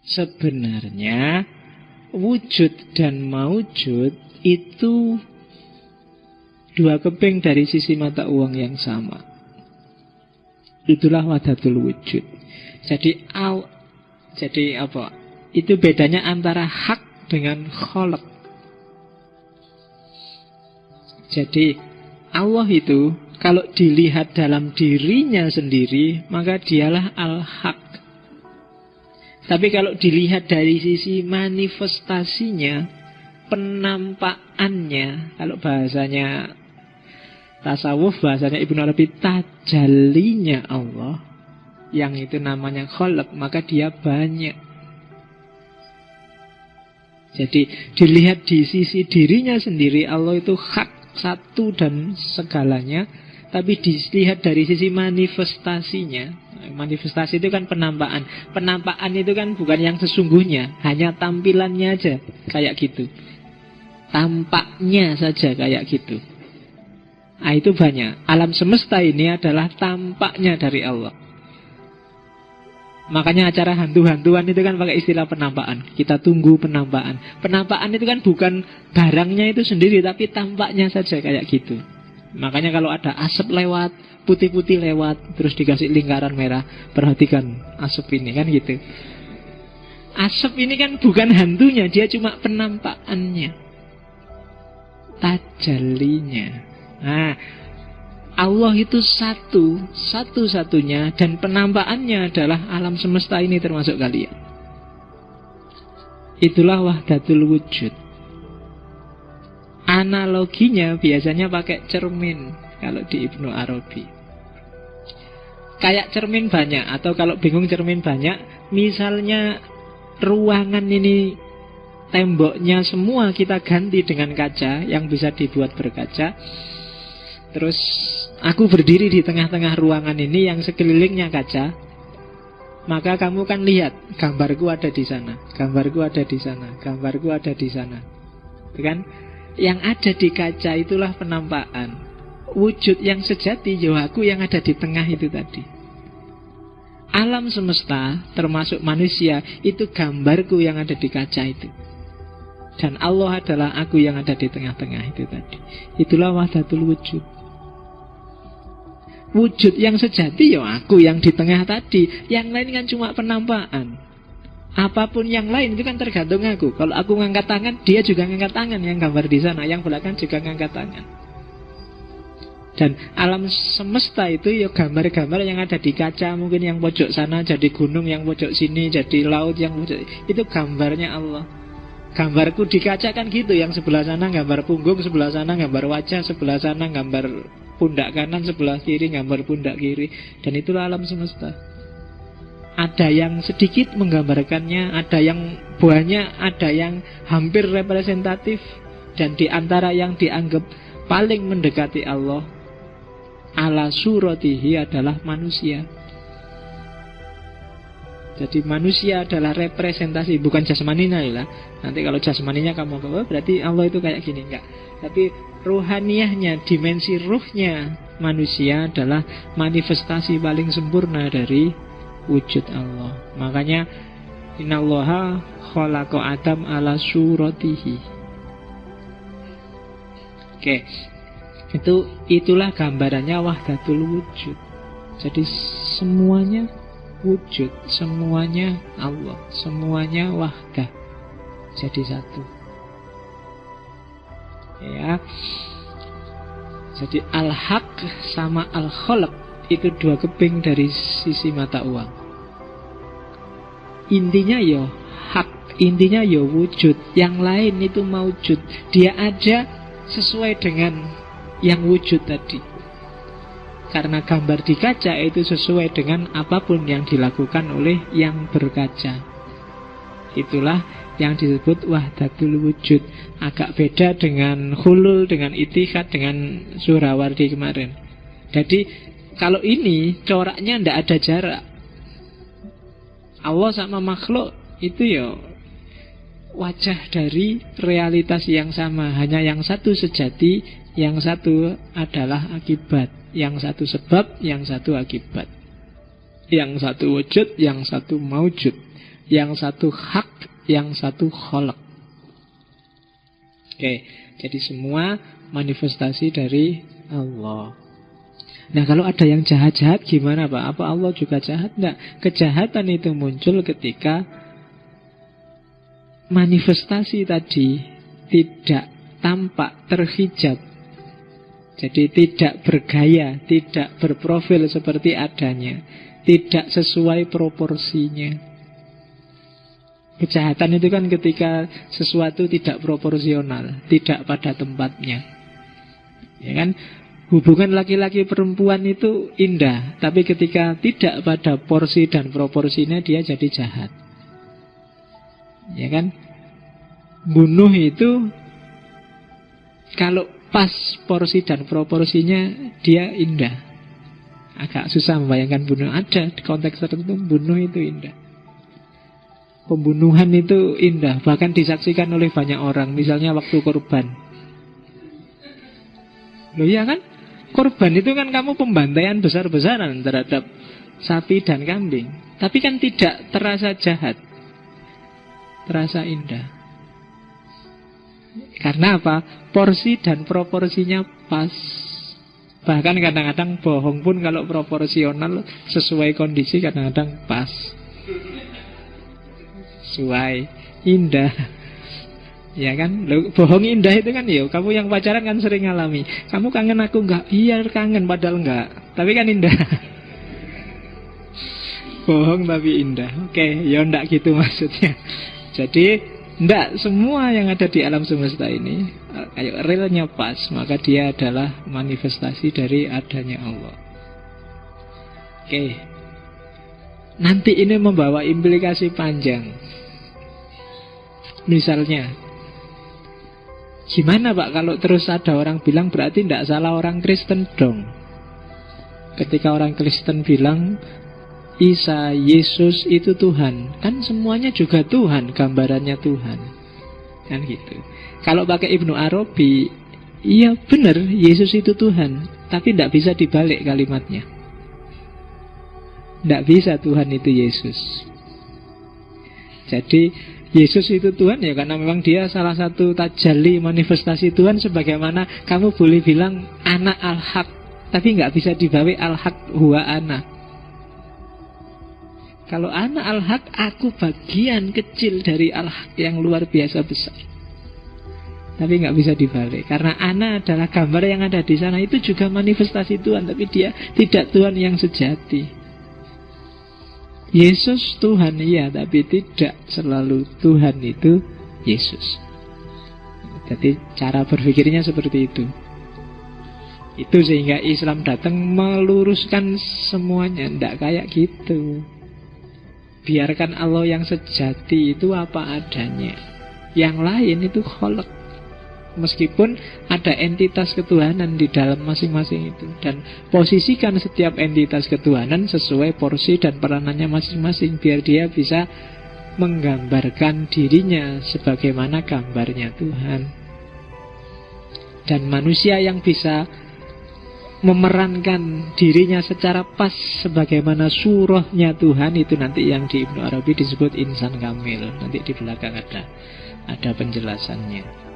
Sebenarnya wujud dan maujud itu dua keping dari sisi mata uang yang sama. Itulah wahdatul wujud. Jadi apa? Itu bedanya antara hak dengan kholq. Jadi Allah itu kalau dilihat dalam dirinya sendiri, maka dialah al-haq. Tapi kalau dilihat dari sisi manifestasinya, penampakannya, kalau bahasanya tasawuf, bahasanya Ibnu Arabi, tajallinya Allah, yang itu namanya kholq, maka dia banyak. Jadi dilihat di sisi dirinya sendiri, Allah itu hak, satu dan segalanya. Tapi dilihat dari sisi manifestasinya, manifestasi itu kan penampakan. Penampakan itu kan bukan yang sesungguhnya, hanya tampilannya aja kayak gitu, tampaknya saja kayak gitu. Nah, itu banyak. Alam semesta ini adalah tampaknya dari Allah. Makanya acara hantu-hantuan itu kan pakai istilah penampakan. Kita tunggu penampakan. Penampakan itu kan bukan barangnya itu sendiri, tapi tampaknya saja kayak gitu. Makanya kalau ada asap lewat, putih-putih lewat, terus dikasih lingkaran merah, perhatikan asap ini, kan gitu. Asap ini kan bukan hantunya, dia cuma penampakannya, tajallinya. Nah, Allah itu satu-satunya, dan penampakannya adalah alam semesta ini termasuk kalian. Itulah wahdatul wujud. Analoginya biasanya pakai cermin kalau di Ibnu Arabi. Kayak cermin banyak, atau kalau bingung cermin banyak, misalnya ruangan ini temboknya semua kita ganti dengan kaca yang bisa dibuat berkaca. Terus aku berdiri di tengah-tengah ruangan ini yang sekelilingnya kaca, maka kamu kan lihat gambarku ada di sana, gambarku ada di sana, gambarku ada di sana, kan? Yang ada di kaca itulah penampakan. Wujud yang sejati, ya aku yang ada di tengah itu tadi. Alam semesta, termasuk manusia, itu gambarku yang ada di kaca itu. Dan Allah adalah aku yang ada di tengah-tengah itu tadi. Itulah wahdatul wujud. Wujud yang sejati, ya aku yang di tengah tadi. Yang lain kan cuma penampakan. Apapun yang lain itu kan tergantung aku. Kalau aku ngangkat tangan, dia juga ngangkat tangan. Yang gambar di sana, yang belakang juga ngangkat tangan. Dan alam semesta itu ya gambar-gambar yang ada di kaca. Mungkin yang pojok sana jadi gunung, yang pojok sini jadi laut, yang pojok... Itu gambarnya Allah. Gambarku di kaca kan gitu. Yang sebelah sana gambar punggung, sebelah sana gambar wajah, sebelah sana gambar pundak kanan, sebelah kiri gambar pundak kiri. Dan itulah alam semesta. Ada yang sedikit menggambarkannya, ada yang banyak, ada yang hampir representatif. Dan di antara yang dianggap paling mendekati Allah, ala suratihi, adalah manusia. Jadi manusia adalah representasi, bukan jasmaninya ya. Nanti kalau jasmaninya kamu berarti Allah itu kayak gini, enggak. Tapi ruhaniyahnya, dimensi ruhnya manusia adalah manifestasi paling sempurna dari wujud Allah. Makanya innallaha khalaqa Adam ala suratihi. Oke. Itulah gambarannya wahdatul wujud. Jadi semuanya wujud, semuanya Allah, semuanya wahdah, jadi satu. Ya. Jadi al-haq sama al-khalq itu dua keping dari sisi mata uang. Intinya ya hak, intinya ya wujud. Yang lain itu maujud. Dia ada sesuai dengan yang wujud tadi. Karena gambar di kaca itu sesuai dengan apapun yang dilakukan oleh yang berkaca. Itulah yang disebut wahdatul wujud. Agak beda dengan hulul, dengan itihad, dengan Surawardi kemarin. Jadi kalau ini coraknya tidak ada jarak. Allah sama makhluk itu ya wajah dari realitas yang sama. Hanya yang satu sejati, yang satu adalah akibat. Yang satu sebab, yang satu akibat. Yang satu wujud, yang satu maujud. Yang satu hak, yang satu kholak. Oke, jadi semua manifestasi dari Allah. Nah, kalau ada yang jahat-jahat gimana, Pak? Apa Allah juga jahat? Enggak. Kejahatan itu muncul ketika manifestasi tadi tidak tampak, terhijab. Jadi tidak bergaya, tidak berprofil seperti adanya, tidak sesuai proporsinya. Kejahatan itu kan ketika sesuatu tidak proporsional, tidak pada tempatnya. Ya kan? Hubungan laki-laki perempuan itu indah, tapi ketika tidak pada porsi dan proporsinya dia jadi jahat. Ya kan? Bunuh itu kalau pas porsi dan proporsinya dia indah. Agak susah membayangkan bunuh. Ada di konteks tertentu bunuh itu indah. Pembunuhan itu indah, bahkan disaksikan oleh banyak orang. Misalnya waktu korban. Loh iya kan? Korban itu kan kamu pembantaian besar-besaran terhadap sapi dan kambing. Tapi kan tidak terasa jahat, terasa indah. Karena apa? Porsi dan proporsinya pas. Bahkan kadang-kadang bohong pun kalau proporsional sesuai kondisi kadang-kadang pas. Sesuai, indah. Ya kan, loh, bohong indah itu kan ya, kamu yang pacaran kan sering ngalami. Kamu kangen aku enggak? Iya kangen, padahal enggak. Tapi kan indah. Bohong tapi indah. Oke, ya enggak gitu maksudnya. Jadi, enggak semua yang ada di alam semesta ini ayo realnya pas, maka dia adalah manifestasi dari adanya Allah. Oke. Nanti ini membawa implikasi panjang. Misalnya, gimana Pak kalau terus ada orang bilang berarti tidak salah orang Kristen dong? Ketika orang Kristen bilang Isa, Yesus itu Tuhan, kan semuanya juga Tuhan, gambarannya Tuhan. Kan gitu. Kalau pakai Ibnu Arabi, iya benar Yesus itu Tuhan, tapi tidak bisa dibalik kalimatnya. Tidak bisa Tuhan itu Yesus. Jadi Yesus itu Tuhan ya karena memang dia salah satu tajalli manifestasi Tuhan. Sebagaimana kamu boleh bilang anak al-haq, tapi nggak bisa dibawa al-haq huwa ana. Kalau anak al-haq, aku bagian kecil dari al-haq yang luar biasa besar. Tapi nggak bisa dibalik. Karena anak adalah gambar yang ada di sana. Itu juga manifestasi Tuhan, tapi dia tidak Tuhan yang sejati. Yesus Tuhan iya, tapi tidak selalu Tuhan itu Yesus. Jadi cara berpikirnya seperti itu. Itu sehingga Islam datang meluruskan semuanya. Tidak kayak gitu. Biarkan Allah yang sejati itu apa adanya. Yang lain itu kholak. Meskipun ada entitas ketuhanan di dalam masing-masing itu. Dan posisikan setiap entitas ketuhanan sesuai porsi dan peranannya masing-masing, biar dia bisa menggambarkan dirinya sebagaimana gambarnya Tuhan. Dan manusia yang bisa memerankan dirinya secara pas sebagaimana surahnya Tuhan, itu nanti yang di Ibnu Arabi disebut insan kamil. Nanti di belakang ada penjelasannya.